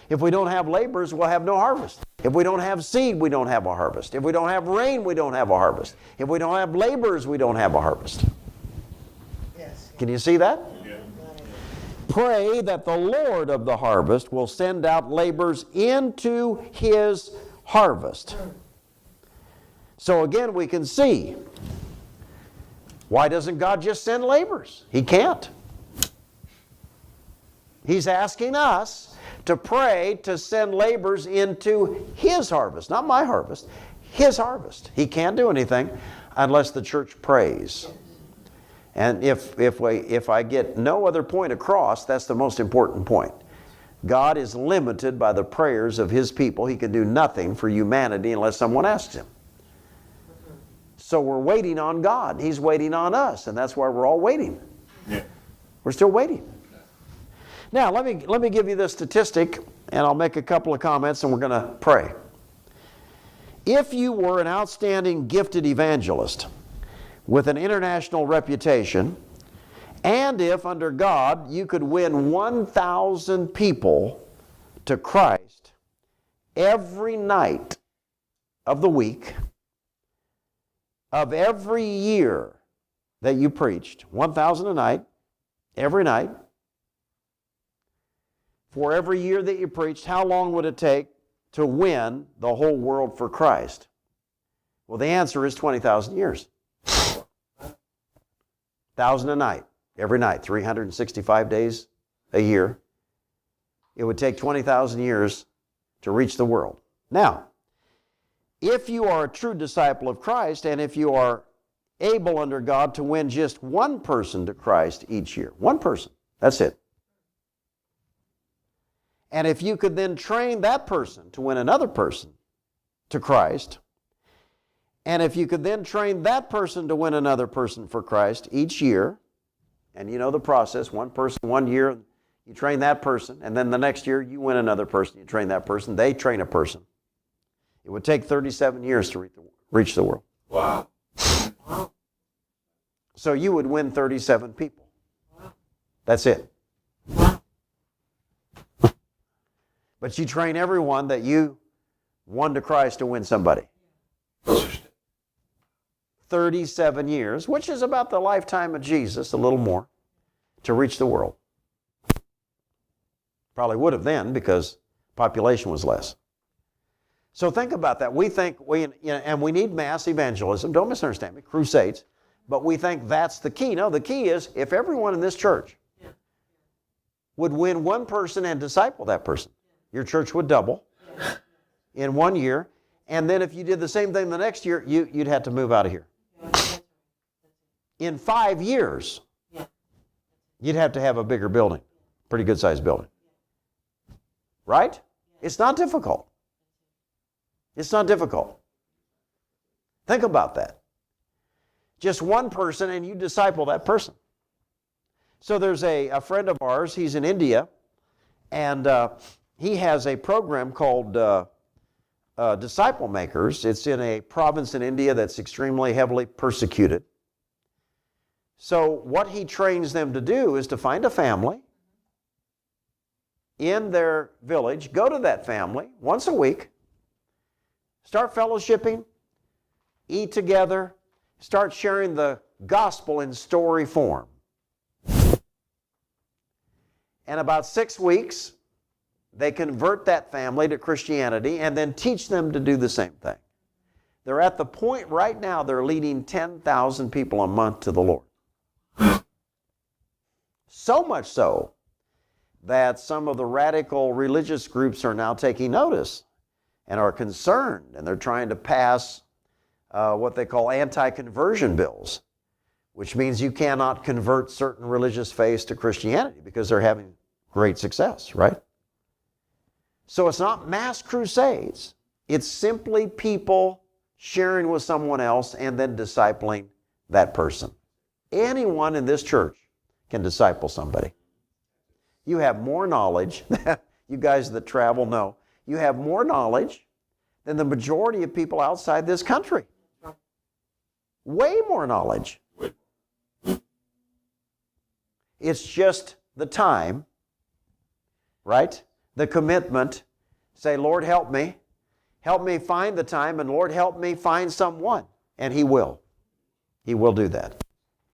If we don't have laborers, we'll have no harvest. If we don't have seed, we don't have a harvest. If we don't have rain, we don't have a harvest. If we don't have laborers, we don't have a harvest. Yes. Can you see that? Yeah. Pray that the Lord of the harvest will send out laborers into His harvest. So again, we can see, why doesn't God just send laborers? He can't. He's asking us to pray to send laborers into His harvest, not my harvest, His harvest. He can't do anything unless the church prays. And if I get no other point across, that's the most important point. God is limited by the prayers of His people. He can do nothing for humanity unless someone asks Him. So we're waiting on God. He's waiting on us, and that's why we're all waiting. Yeah. We're still waiting. Now, let me give you this statistic, and I'll make a couple of comments, and we're going to pray. If you were an outstanding, gifted evangelist with an international reputation, and if under God you could win 1,000 people to Christ every night of the week, of every year that you preached, 1,000 a night, every night, for every year that you preached, how long would it take to win the whole world for Christ? Well, the answer is 20,000 years. 1,000 a night, every night, 365 days a year. It would take 20,000 years to reach the world. Now, if you are a true disciple of Christ, and if you are able under God to win just one person to Christ each year, one person, that's it. And if you could then train that person to win another person to Christ, and if you could then train that person to win another person for Christ each year, and you know the process, one person, 1 year, you train that person, and then the next year you win another person, you train that person, they train a person. It would take 37 years to reach the world. Wow. So you would win 37 people. That's it. But you train everyone that you won to Christ to win somebody. 37 years, which is about the lifetime of Jesus, a little more, to reach the world. Probably would have then because population was less. So think about that. We think, and we need mass evangelism, don't misunderstand me, crusades, but we think that's the key. No, the key is if everyone in this church would win one person and disciple that person, your church would double in 1 year. And then if you did the same thing the next year, you'd have to move out of here. In 5 years, you'd have to have a bigger building, pretty good sized building. Right? It's not difficult. It's not difficult. Think about that. Just one person and you disciple that person. So there's a friend of ours, he's in India, and he has a program called Disciple Makers. It's in a province in India that's extremely heavily persecuted. So what he trains them to do is to find a family in their village, go to that family once a week, start fellowshipping, eat together, start sharing the gospel in story form. And about 6 weeks, they convert that family to Christianity and then teach them to do the same thing. They're at the point right now they're leading 10,000 people a month to the Lord. So much so that some of the radical religious groups are now taking notice and are concerned, and they're trying to pass what they call anti-conversion bills, which means you cannot convert certain religious faiths to Christianity because they're having great success, right? So it's not mass crusades. It's simply people sharing with someone else and then discipling that person. Anyone in this church can disciple somebody. You have more knowledge, you guys that travel know, you have more knowledge than the majority of people outside this country. Way more knowledge. It's just the time, right? the commitment. Say, Lord, help me. Help me find the time, and Lord, help me find someone. And He will. He will do that.